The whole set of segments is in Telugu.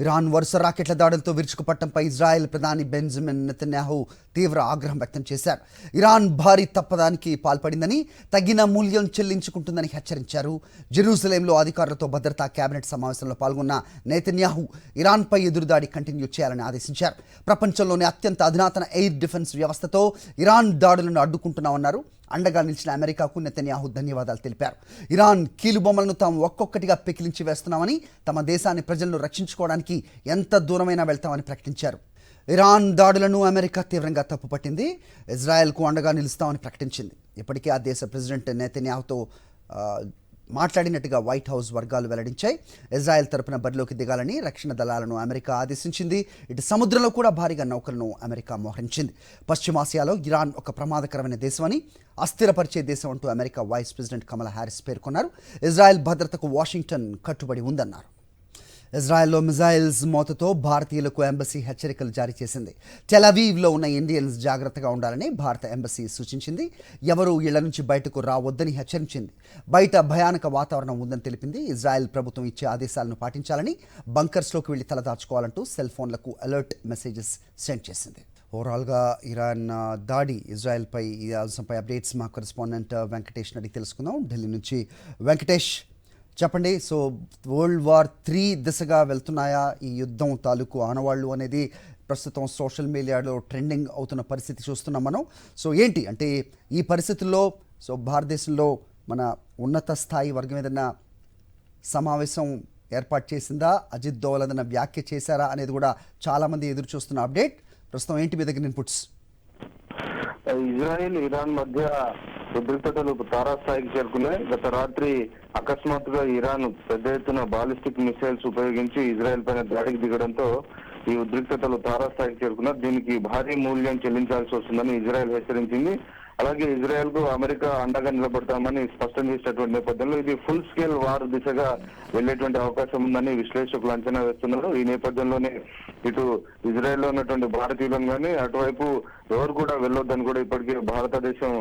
ఇరాన్ వరుస రాకెట్ల దాడులతో విరుచుకుపట్టంపై ఇజ్రాయెల్ ప్రధాని బెంజమిన్ నెతన్యాహు తీవ్ర ఆగ్రహం వ్యక్తం చేశారు. ఇరాన్ భారీ తప్పదానికి పాల్పడిందని, తగిన మూల్యం చెల్లించుకుంటుందని హెచ్చరించారు. జెరూసలేంలో అధికారులతో భద్రతా కేబినెట్ సమావేశంలో పాల్గొన్న నెతన్యాహు ఇరాన్పై ఎదురుదాడి కంటిన్యూ చేయాలని ఆదేశించారు. ప్రపంచంలోనే అత్యంత అధునాతన ఎయిర్ డిఫెన్స్ వ్యవస్థతో ఇరాన్ దాడులను అడ్డుకుంటున్నామన్నారు. అండగా నిలిచిన అమెరికాకు నెతన్యాహు ధన్యవాదాలు తెలిపారు. ఇరాన్ కీలుబొమ్మలను తాము ఒక్కొక్కటిగా పెకిలించి వేస్తున్నామని, తమ దేశాన్ని ప్రజలను రక్షించుకోవడానికి ఎంత దూరమైనా వెళ్తామని ప్రకటించారు. ఇరాన్ దాడులను అమెరికా తీవ్రంగా తప్పుపట్టింది. ఇజ్రాయెల్కు అండగా నిలుస్తామని ప్రకటించింది. ఇప్పటికే ఆ దేశ ప్రెసిడెంట్ నెతన్యాహుతో మాట్లాడినట్టుగా వైట్ హౌస్ వర్గాలు వెల్లడించాయి. ఇజ్రాయెల్ తరపున బరిలోకి దిగాలని రక్షణ దళాలను అమెరికా ఆదేశించింది. ఇటు సముద్రంలో కూడా భారీగా నౌకలను అమెరికా మోహరించింది. పశ్చిమాసియాలో ఇరాన్ ఒక ప్రమాదకరమైన దేశమని, అస్థిరపరిచే దేశం అంటూ అమెరికా వైస్ ప్రెసిడెంట్ కమలా హ్యారిస్ పేర్కొన్నారు. ఇజ్రాయెల్ భద్రతకు వాషింగ్టన్ కట్టుబడి ఉందన్నారు. ఇజ్రాయెల్లో మిజైల్స్ మోతతో భారతీయులకు ఎంబసీ హెచ్చరికలు జారీ చేసింది. టెలవీవ్లో ఉన్న ఇండియన్స్ జాగ్రత్తగా ఉండాలని భారత ఎంబసీ సూచించింది. ఎవరూ ఇళ్ల నుంచి బయటకు రావద్దని హెచ్చరించింది. బయట భయానక వాతావరణం ఉందని తెలిపింది. ఇజ్రాయెల్ ప్రభుత్వం ఇచ్చే ఆదేశాలను పాటించాలని, బంకర్స్లోకి వెళ్లి తలదాచుకోవాలంటూ సెల్ ఫోన్లకు అలర్ట్ మెసేజెస్ సెండ్ చేసింది. ఓవరాల్గా ఇరాన్ దాడి, ఇజ్రాయెల్పై ఈ అంశంపై అప్డేట్స్ మా కరెస్పాండెంట్ వెంకటేష్ అడిగి తెలుసుకుందాం. ఢిల్లీ నుంచి వెంకటేష్, చెప్పండి. సో వరల్డ్ వార్ 3 దిశగా వెళ్తున్నాయా ఈ యుద్ధం తాలూకు ఆనవాళ్ళు అనేది ప్రస్తుతం సోషల్ మీడియాలో ట్రెండింగ్ అవుతున్న పరిస్థితి చూస్తున్నాం మనం. సో ఏంటి అంటే ఈ పరిస్థితుల్లో భారతదేశంలో మన ఉన్నత స్థాయి వర్గం ఏదైనా సమావేశం ఏర్పాటు చేసిందా, అజిత్ దోవల్ ఏదైనా వ్యాఖ్య చేశారా అనేది కూడా చాలామంది ఎదురు చూస్తున్న అప్డేట్. ప్రస్తుతం ఏంటి మీ దగ్గర ఇన్పుట్స్? ఇజ్రాయెల్ ఇరాన్ మధ్య ఉద్రిక్తతలు తారాస్థాయికి చేరుకున్నాయి. గత రాత్రి అకస్మాత్తుగా ఇరాన్ పెద్ద ఎత్తున బాలిస్టిక్ మిసైల్స్ ఉపయోగించి ఇజ్రాయెల్ పైన దాడికి దిగడంతో ఈ ఉద్రిక్తతలు తారాస్థాయికి చేరుకున్నారు. దీనికి భారీ మూల్యం చెల్లించాల్సి వస్తుందని ఇజ్రాయెల్ హెచ్చరించింది. అలాగే ఇజ్రాయెల్ కు అమెరికా అండగా నిలబడతామని స్పష్టం చేసినటువంటి నేపథ్యంలో ఇది ఫుల్ స్కేల్ వార్ దిశగా వెళ్లేటువంటి అవకాశం ఉందని విశ్లేషకులు అంచనా వేస్తున్నారు. ఈ నేపథ్యంలోనే ఇటు ఇజ్రాయెల్లో ఉన్నటువంటి భారతీయులను కానీ అటువైపు ఎవరు కూడా వెళ్ళొద్దని కూడా ఇప్పటికే భారతదేశం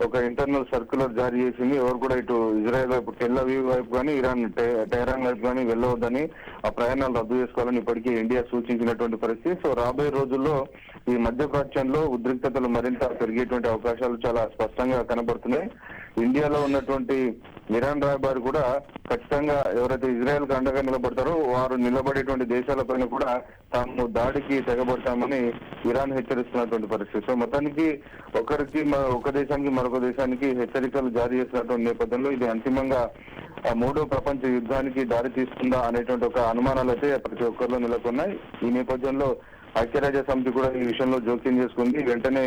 ఒక ఇంటర్నల్ సర్క్యులర్ జారీ చేసింది. ఎవరు కూడా ఇటు ఇజ్రాయెల్ వైపు, టెల్ అవీవ్ వైపు కానీ, ఇరాన్ టెహరాన్ వైపు కానీ వెళ్ళవద్దని, ఆ ప్రయాణాలు రద్దు చేసుకోవాలని ఇప్పటికే ఇండియా సూచించినటువంటి పరిస్థితి. సో రాబోయే రోజుల్లో ఈ మధ్య ప్రాచ్యంలో ఉద్రిక్తతలు మరింత పెరిగేటువంటి అవకాశాలు చాలా స్పష్టంగా కనబడుతున్నాయి. ఇండియాలో ఉన్నటువంటి ఇరాన్ రాయబారి కూడా ఖచ్చితంగా ఎవరైతే ఇజ్రాయెల్ కు అండగా నిలబడతారో వారు నిలబడేటువంటి దేశాలపైన కూడా తాము దాడికి తెగబడతామని ఇరాన్ హెచ్చరిస్తున్నటువంటి పరిస్థితి. సో మొత్తానికి ఒక దేశానికి మరొక దేశానికి హెచ్చరికలు జారీ చేస్తున్నటువంటి నేపథ్యంలో ఇది అంతిమంగా 3వ ప్రపంచ యుద్ధానికి దారి తీస్తుందా అనేటువంటి ఒక అనుమానాలు అయితే ప్రతి ఒక్కరిలో నెలకొన్నాయి. ఈ నేపథ్యంలో ఐక్యరాజ్య సమితి కూడా ఈ విషయంలో జోక్యం చేసుకుంది. వెంటనే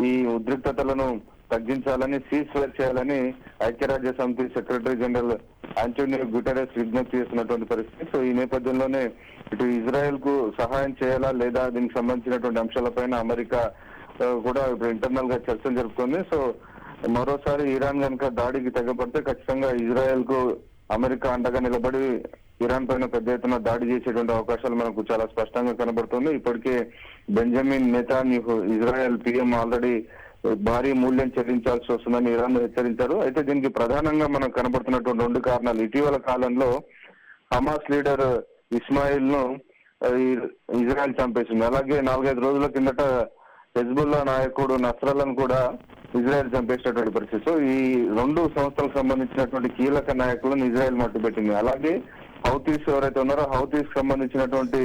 ఈ ఉద్రిక్తతలను తగ్గించాలని, సీజ్ ఫైర్ చేయాలని ఐక్యరాజ్య సమితి సెక్రటరీ జనరల్ ఆంటోనియో గుటెరస్ విజ్ఞప్తి చేస్తున్నటువంటి పరిస్థితి. సో ఈ నేపథ్యంలోనే ఇటు ఇజ్రాయెల్ కు సహాయం చేయాలా లేదా దీనికి సంబంధించినటువంటి అంశాలపైన అమెరికా కూడా ఇప్పుడు ఇంటర్నల్ గా చర్చలు జరుపుతుంది. సో మరోసారి ఇరాన్ కనుక దాడికి తెగపడితే ఖచ్చితంగా ఇజ్రాయెల్ కు అమెరికా అండగా నిలబడి ఇరాన్ పైన పెద్ద ఎత్తున దాడి చేసేటువంటి అవకాశాలు మనకు చాలా స్పష్టంగా కనబడుతుంది. ఇప్పటికే Benjamin Netanyahu Israel PM already భారీ మూల్యం చెల్లించాల్సి వస్తుందని ఇరాన్ హెచ్చరించారు. అయితే దీనికి ప్రధానంగా మనకు కనబడుతున్నటువంటి 2 కారణాలు. ఇటీవల కాలంలో హమాస్ లీడర్ ఇస్మాయిల్ ను ఇజ్రాయెల్ చంపేసింది. అలాగే 4-5 రోజుల కిందట హెజ్బుల్లా నాయకుడు నస్రల్లాను కూడా ఇజ్రాయెల్ చంపేసినటువంటి పరిస్థితి. సో ఈ 2 సంస్థలకు సంబంధించినటువంటి కీలక నాయకులను ఇజ్రాయెల్ మట్టుబెట్టింది. అలాగే హౌతీస్ ఎవరైతే ఉన్నారో హౌతీస్ సంబంధించినటువంటి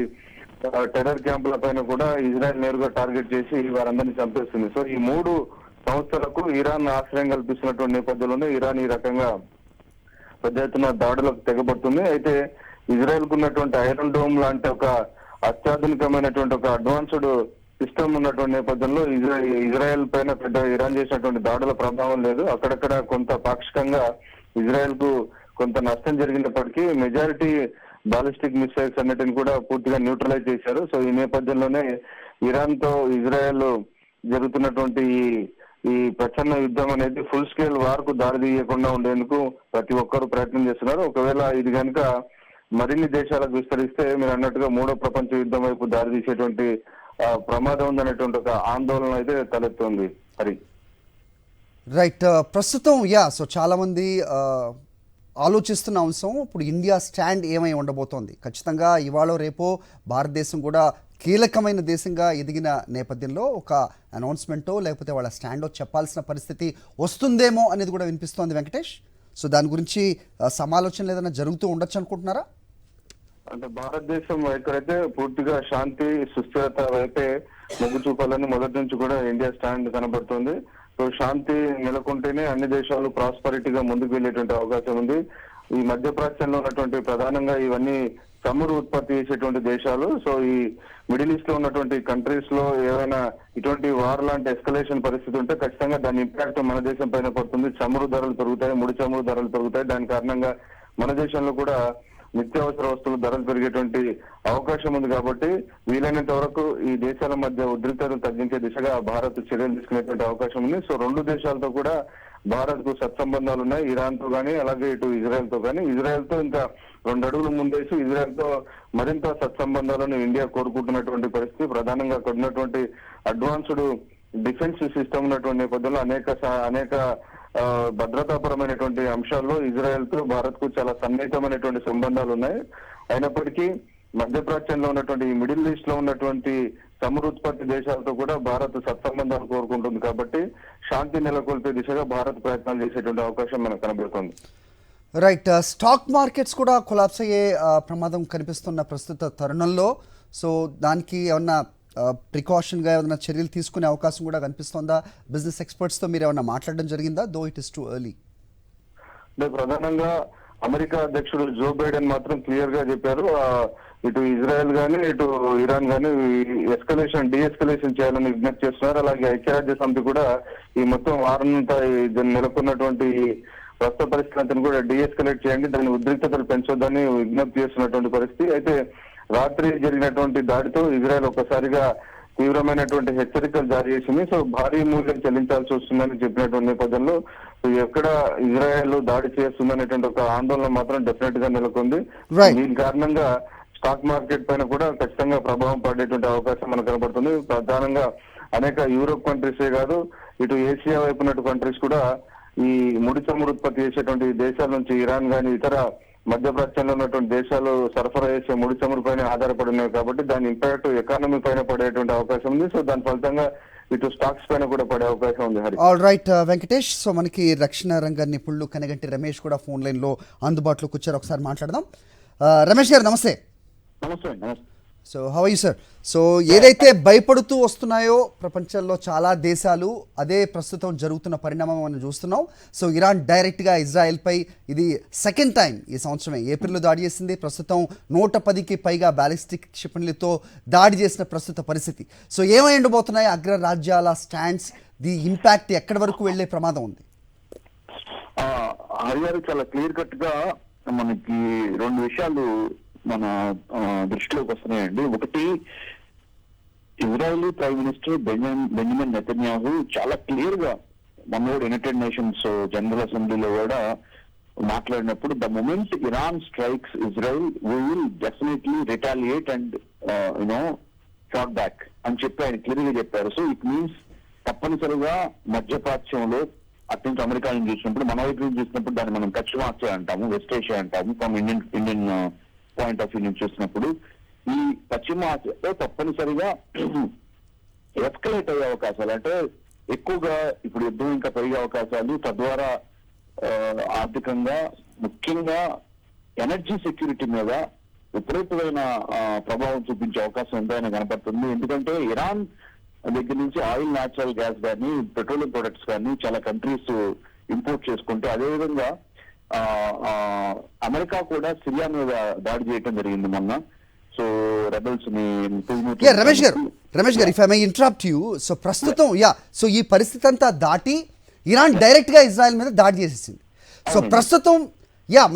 టెర్రర్ క్యాంపుల పైన కూడా ఇజ్రాయెల్ నేరుగా టార్గెట్ చేసి వారందరినీ చంపేస్తుంది. సో ఈ 3 సంస్థలకు ఇరాన్ ఆశ్రయం కల్పిస్తున్నటువంటి నేపథ్యంలోనే ఇరాన్ ఈ రకంగా పెద్ద ఎత్తున దాడులకు తెగబడుతుంది. అయితే ఇజ్రాయెల్ కు ఉన్నటువంటి ఐరన్ డోమ్ లాంటి ఒక అత్యాధునికమైనటువంటి ఒక అడ్వాన్స్డ్ సిస్టమ్ ఉన్నటువంటి నేపథ్యంలో ఇజ్రాయెల్ పైన పెద్ద ఇరాన్ చేసినటువంటి దాడుల ప్రభావం లేదు. అక్కడక్కడ కొంత పాక్షికంగా ఇజ్రాయెల్ కు కొంత నష్టం జరిగినప్పటికీ మెజారిటీ బాలిస్టిక్ మిసైల్స్ అన్నిటిని కూడా పూర్తిగా న్యూట్రలైజ్ చేశారు. సో ఈ నేపథ్యంలోనే ఇరాన్ తో ఇజ్రాయెల్ జరుగుతున్నటువంటి ఈ ప్రచన్న యుద్ధం అనేది ఫుల్ స్కేల్ వార్ కు దారి తీయకుండా ఉండేందుకు ప్రతి ఒక్కరూ ప్రయత్నం చేస్తున్నారు. ఒకవేళ ఇది కనుక మరిన్ని దేశాలకు విస్తరిస్తే మీరు అన్నట్టుగా 3వ ప్రపంచ యుద్ధం వైపు దారి తీసేటువంటి ప్రమాదం ఉందనేటువంటి ఒక ఆందోళన అయితే తలెత్తుంది. హరి రైట్. ప్రస్తుతం సో చాలామంది ఆలోచిస్తున్న అంశం ఇప్పుడు ఇండియా స్టాండ్ ఏమై ఉండబోతోంది. ఖచ్చితంగా ఇవాళ రేపో భారతదేశం కూడా కీలకమైన దేశంగా ఎదిగిన నేపథ్యంలో ఒక అనౌన్స్మెంటో లేకపోతే వాళ్ళ స్టాండో చెప్పాల్సిన పరిస్థితి వస్తుందేమో అనేది కూడా వినిపిస్తోంది వెంకటేష్. సో దాని గురించి సమాలోచనలు ఏదైనా జరుగుతూ ఉండొచ్చు అనుకుంటున్నారా? అంటే భారతదేశం ఎక్కడైతే పూర్తిగా శాంతి సుస్థిరత వైపే మొగ్గు చూపాలని మొదటి నుంచి కూడా ఇండియా స్టాండ్ కనబడుతుంది. సో శాంతి నెలకొంటేనే అన్ని దేశాలు ప్రాస్పరిటీగా ముందుకు వెళ్ళేటువంటి అవకాశం ఉంది. ఈ మధ్యప్రాచ్యంలో ఉన్నటువంటి ప్రధానంగా ఇవన్నీ చమురు ఉత్పత్తి చేసేటువంటి దేశాలు. సో ఈ మిడిల్ ఈస్ట్ లో ఉన్నటువంటి కంట్రీస్ లో ఏదైనా ఇటువంటి వార్ లాంటి ఎస్కలేషన్ పరిస్థితి ఉంటే ఖచ్చితంగా దాని ఇంపాక్ట్ మన దేశం పైన పడుతుంది. చమురు ధరలు పెరుగుతాయి, ముడి చమురు ధరలు పెరుగుతాయి. దాని కారణంగా మన దేశంలో కూడా నిత్యావసర వస్తువులు ధరలు పెరిగేటువంటి అవకాశం ఉంది. కాబట్టి వీలైనంత వరకు ఈ దేశాల మధ్య ఉద్రిక్తతను తగ్గించే దిశగా భారత్ చర్యలు తీసుకునేటువంటి అవకాశం ఉంది. సో రెండు దేశాలతో కూడా భారత్ కు సత్సంబంధాలు ఉన్నాయి, ఇరాన్ తో గానీ అలాగే ఇటు ఇజ్రాయెల్ తో గానీ. ఇజ్రాయెల్ తో ఇంకా 2 అడుగులు ముందేసి ఇజ్రాయెల్ తో మరింత సత్సంబంధాలను ఇండియా కోరుకుంటున్నటువంటి పరిస్థితి. ప్రధానంగా అక్కడ ఉన్నటువంటి అడ్వాన్స్డ్ డిఫెన్స్ సిస్టమ్ ఉన్నటువంటి నేపథ్యంలో అనేక భద్రతాపరమైనటువంటి అంశాల్లో ఇజ్రాయెల్ తో భారత్ కు చాలా సన్నిహితమైనటువంటి సంబంధాలు ఉన్నాయి. అయినప్పటికీ మధ్యప్రాచ్యంలో ఉన్నటువంటి ఈ మిడిల్ ఈస్ట్ లో ఉన్నటువంటి చమురు ఉత్పత్తి దేశాలతో కూడా భారత్ సత్సంబంధాలు కోరుకుంటుంది. కాబట్టి శాంతి నెలకొల్పే దిశగా భారత్ ప్రయత్నాలు చేసేటువంటి అవకాశం మనకు కనబడుతుంది. రైట్. స్టాక్ మార్కెట్స్ కూడా కొలాప్స్ అయ్యే ప్రమాదం కనిపిస్తున్న ప్రస్తుత తరుణంలో సో దానికి ఏమన్నా ప్రికాషన్గా ఏమైనా చర్యలు తీసుకునే అవకాశం కూడా కనిపిస్తుందా? బిజినెస్ ఎక్స్పర్ట్స్తో మీరు ఏమైనా మాట్లాడడం జరిగిందా? Though it is too early. అంటే ప్రధానంగా అమెరికా అధ్యక్షుడు జో బైడెన్ మాత్రం క్లియర్ గా చెప్పారు, ఇటు ఇజ్రాయెల్ గానీ ఇటు ఇరాన్ గానీ డీఎస్కలేషన్ చేయాలని విజ్ఞప్తి చేస్తున్నారు. అలాగే ఐక్యరాజ్య సమితి కూడా ఈ మొత్తం వారంతా నెలకొన్నటువంటి ప్రస్తుత పరిస్థితులను కూడా డీఎస్కలేట్ చేయండి, దాని ఉద్రిక్తతలు పెంచొద్దని విజ్ఞప్తి చేస్తున్నటువంటి పరిస్థితి. అయితే రాత్రి జరిగినటువంటి దాడితో ఇజ్రాయెల్ ఒక్కసారిగా తీవ్రమైనటువంటి హెచ్చరికలు జారీ చేసింది. సో భారీ మూల్యం చెల్లించాల్సి వస్తుందని చెప్పినటువంటి నేపథ్యంలో ఎక్కడ ఇజ్రాయెల్ దాడి చేస్తుందనేటువంటి ఒక ఆందోళన మాత్రం డెఫినెట్ గా నెలకొంది. దీని కారణంగా స్టాక్ మార్కెట్ పైన కూడా ఖచ్చితంగా ప్రభావం పడేటువంటి అవకాశం మనకు కనబడుతుంది. ప్రధానంగా అనేక యూరోప్ కంట్రీసే కాదు, ఇటు ఏషియా వైపు ఉన్నటువంటి కంట్రీస్ కూడా ఈ ముడి చమురు ఉత్పత్తి చేసేటువంటి దేశాల నుంచి ఇరాన్ గానీ ఇతర మధ్యప్రాచ్యంలో ఉన్నటువంటి దేశాలు సరఫరా చేసే ముడి చమురు పైన ఆధారపడి ఉన్నాయి. కాబట్టి దాని ఇంపాక్ట్ ఎకానమీ పైన పడేటువంటి అవకాశం ఉంది. సో దాని ఫలితంగా ఇటు స్టాక్స్ పైన కూడా పడే అవకాశం ఉంది. All right Venkatesh. సో మనకి రక్షణ రంగ నిపుణులు కనగంటి రమేష్ కూడా ఫోన్ లైన్ లో అందుబాటులోకి వచ్చారు. ఒకసారి మాట్లాడదాం. రమేష్ గారు నమస్తే. నమస్తే. So how are you sir? So ఏదైతే భయపడుతూ వస్తున్నాయో ప్రపంచంలో చాలా దేశాలు, అదే ప్రస్తుతం జరుగుతున్న పరిణామం మనం చూస్తున్నాం. సో ఇరాన్ డైరెక్ట్గా ఇజ్రాయెల్పై ఇది సెకండ్ టైం ఈ సంవత్సరమే ఏప్రిల్లో దాడి చేసింది. ప్రస్తుతం 110కి పైగా బ్యాలిస్టిక్ క్షిపణులతో దాడి చేసిన ప్రస్తుత పరిస్థితి. సో ఏమై ఉండబోతున్నాయి అగ్రరాజ్యాల స్టాండ్స్? ది ఇంపాక్ట్ ఎక్కడి వరకు వెళ్లే ప్రమాదం ఉంది? హరిగారు చాలా క్లియర్ కట్ గా మనకి 2 విషయాలు మన దృష్టిలోకి వస్తున్నాయండి. ఒకటి, Israeli prime minister Benjamin Netanyahu చాలా క్లియర్ గా మనోడు యునైటెడ్ నేషన్స్ జనరల్ అసెంబ్లీలో కూడా మాట్లాడినప్పుడు, the moment Iran strikes Israel we will definitely retaliate and shot back అని చెప్పి ఆయన క్లియర్ గా చెప్పారు. సో ఇట్ మీన్స్ తప్పనిసరిగా మధ్యప్రాచ్యంలో అటు నుంచి అమెరికాని చూసినప్పుడు, మన వైపు నుంచి చూసినప్పుడు దాన్ని మనం పశ్చిమ ఆసియా అంటాము, వెస్ట్ ఏషియా అంటాము. From Indian point of view నుంచి చూసినప్పుడు ఈ పశ్చిమ ఆసియాలో తప్పనిసరిగా ఎస్కలేట్ అయ్యే అవకాశాలు, అంటే ఎక్కువగా ఇప్పుడు యుద్ధం ఇంకా పెరిగే అవకాశాలు, తద్వారా ఆర్థికంగా ముఖ్యంగా ఎనర్జీ సెక్యూరిటీ మీద విపరీతమైన ప్రభావం చూపించే అవకాశం ఉందని కనపడుతుంది. ఎందుకంటే ఇరాన్ దగ్గర నుంచి ఆయిల్, న్యాచురల్ గ్యాస్ కానీ పెట్రోలియం ప్రొడక్ట్స్ కానీ చాలా కంట్రీస్ ఇంపోర్ట్ చేసుకుంటే, అదేవిధంగా అమెరికా కూడా సిరియా మీద దాడి చేయడం జరిగింది మొన్న. సో రెబల్స్ ని రమేష్ గారు if I may interrupt you. So ప్రస్తుతం సో ఈ పరిస్థితి అంతా దాటి ఇరాన్ డైరెక్ట్ గా ఇజ్రాయెల్ మీద దాడి చేసేసింది. సో ప్రస్తుతం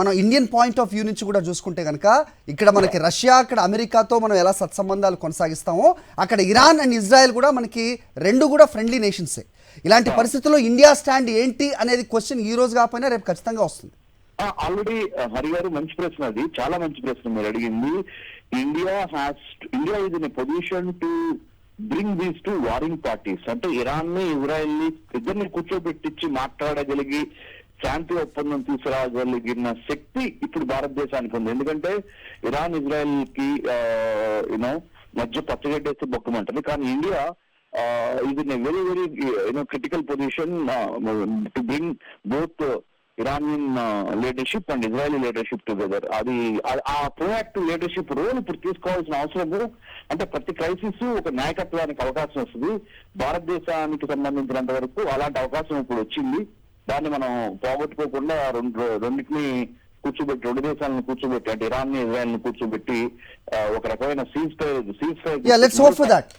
మనం ఇండియన్ పాయింట్ ఆఫ్ వ్యూ నుంచి కూడా చూసుకుంటే కనుక ఇక్కడ మనకి రష్యా, అక్కడ అమెరికాతో మనం ఎలా సత్సంబంధాలు కొనసాగిస్తామో అక్కడ ఇరాన్ అండ్ ఇజ్రాయెల్ కూడా మనకి రెండు కూడా ఫ్రెండ్లీ నేషన్సే. ఇలాంటి పరిస్థితుల్లో ఇండియా స్టాండ్ ఏంటి అనేది క్వశ్చన్ ఈ రోజు కాకపోయినా రేపు ఖచ్చితంగా వస్తుంది. ఆల్రెడీ హరి గారు మంచి ప్రశ్న, అది చాలా మంచి ప్రశ్న మీరు అడిగింది. India is in a position to bring these to warning parties, అంటే ఇరాన్ ని ఇజ్రాయెల్ ని ఇద్దరిని కూర్చోబెట్టించి మాట్లాడగలిగి శాంతి ఒప్పందం తీసుకురాగలిగిన శక్తి ఇప్పుడు భారతదేశానికి ఉంది. ఎందుకంటే ఇరాన్ ఇజ్రాయెల్ కి యూనో మధ్య పచ్చగడ్డేస్తే బొక్కమంటది. కానీ ఇండియా ఇది very very critical position to bring both Iranian leadership and Israeli leadership together. అది ఆ ప్రోయాక్టివ్ లీడర్షిప్ రోల్ ఇప్పుడు తీసుకోవాల్సిన అవసరం. అంటే ప్రతి క్రైసిస్ ఒక నాయకత్వానికి అవకాశం వస్తుంది. భారతదేశానికి సంబంధించినంత వరకు అలాంటి అవకాశం ఇప్పుడు వచ్చింది. దాన్ని మనం పోగొట్టుకోకుండా రెండింటిని కూర్చోబెట్టి, రెండు దేశాలను కూర్చోబెట్టి, అంటే ఇరాన్ ని ఇజ్రాయెల్ ని కూర్చోబెట్టి ఒక రకమైన Yeah, let's hope for that.